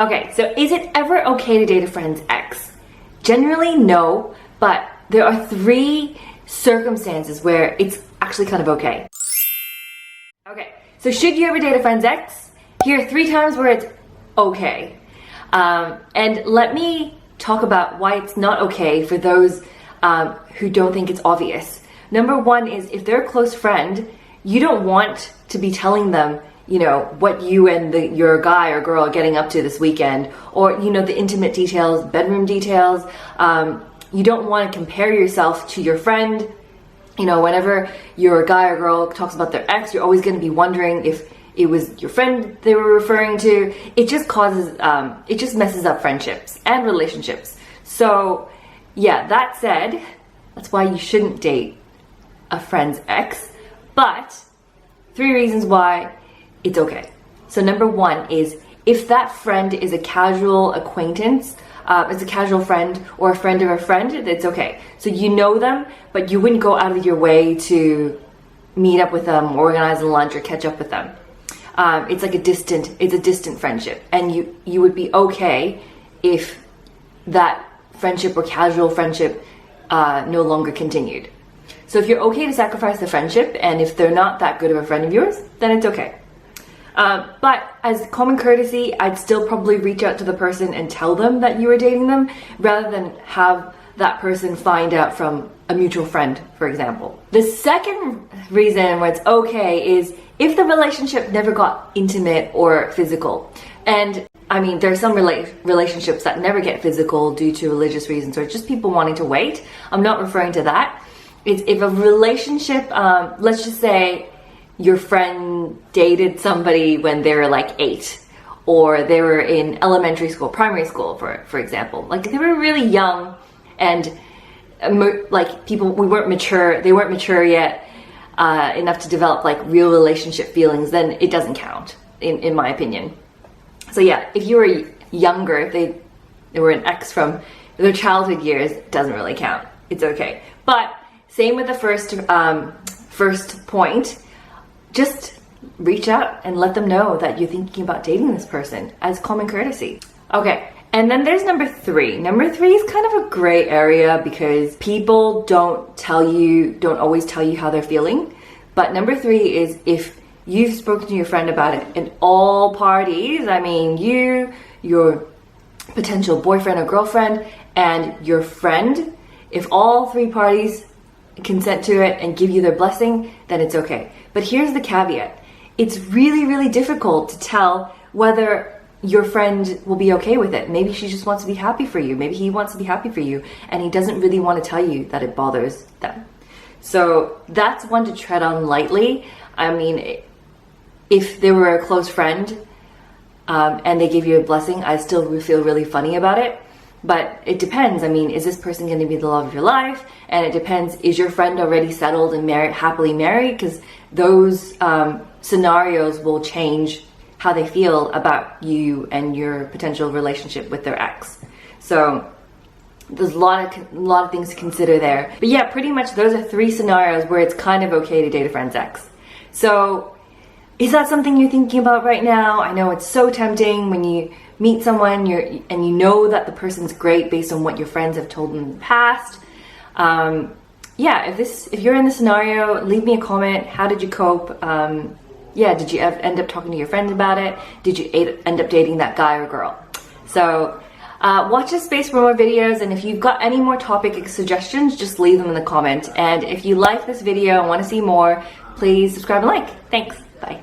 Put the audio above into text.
Okay, so is it ever okay to date a friend's ex? Generally, no, but there are 3 circumstances where it's actually kind of okay. Okay, so should you ever date a friend's ex? Here are 3 times where it's okay. And let me talk about why it's not okay for those who don't think it's obvious. Number 1 is if they're a close friend, you don't want to be telling them, you know, what you and your guy or girl are getting up to this weekend, or, you know, the intimate details, bedroom details. You don't want to compare yourself to your friend. You know, whenever your guy or girl talks about their ex, you're always going to be wondering if it was your friend they were referring to. It just causes, it just messes up friendships and relationships. So, yeah, that said, that's why you shouldn't date a friend's ex. But 3 reasons why it's okay. So number 1 is if that friend is a casual acquaintance, is a casual friend or a friend of a friend, it's okay. So you know them, but you wouldn't go out of your way to meet up with them, organize a lunch, or catch up with them. It's like a distant friendship, and you would be okay if that friendship or casual friendship no longer continued. So if you're okay to sacrifice the friendship, and if they're not that good of a friend of yours, then it's okay. But as common courtesy, I'd still probably reach out to the person and tell them that you were dating them, rather than have that person find out from a mutual friend, for example. The second reason why it's okay is if the relationship never got intimate or physical. And I mean, there are some relationships that never get physical due to religious reasons or just people wanting to wait. I'm not referring to that. It's if a relationship, let's just say, your friend dated somebody when they were like 8, or they were in elementary school, primary school, for example. Like they were really young, and like we weren't mature. They weren't mature yet enough to develop like real relationship feelings. Then it doesn't count, in my opinion. So yeah, if you were younger, if they were an ex from their childhood years, it doesn't really count. It's okay. But same with the first point. Just reach out and let them know that you're thinking about dating this person as common courtesy. Okay, and then there's number 3. Number 3 is kind of a gray area because people don't always tell you how they're feeling. But number 3 is if you've spoken to your friend about it in all parties, I mean you, your potential boyfriend or girlfriend, and your friend, if all 3 parties consent to it and give you their blessing, then it's okay. But here's the caveat. It's really, really difficult to tell whether your friend will be okay with it. Maybe she just wants to be happy for you. Maybe he wants to be happy for you, and he doesn't really want to tell you that it bothers them. So that's one to tread on lightly. I mean, if they were a close friend and they gave you a blessing, I still feel really funny about it. But it depends. I mean, is this person going to be the love of your life? And it depends, is your friend already settled and happily married? Because those scenarios will change how they feel about you and your potential relationship with their ex. So there's a lot of things to consider there. But yeah, pretty much those are 3 scenarios where it's kind of okay to date a friend's ex. So is that something you're thinking about right now? I know it's so tempting when you meet someone and you know that the person's great based on what your friends have told in the past. Yeah, if you're in this scenario, leave me a comment. How did you cope? Yeah, did you end up talking to your friends about it? Did you end up dating that guy or girl? So watch this space for more videos, and if you've got any more topic suggestions, just leave them in the comment. And if you like this video and want to see more, please subscribe and like. Thanks.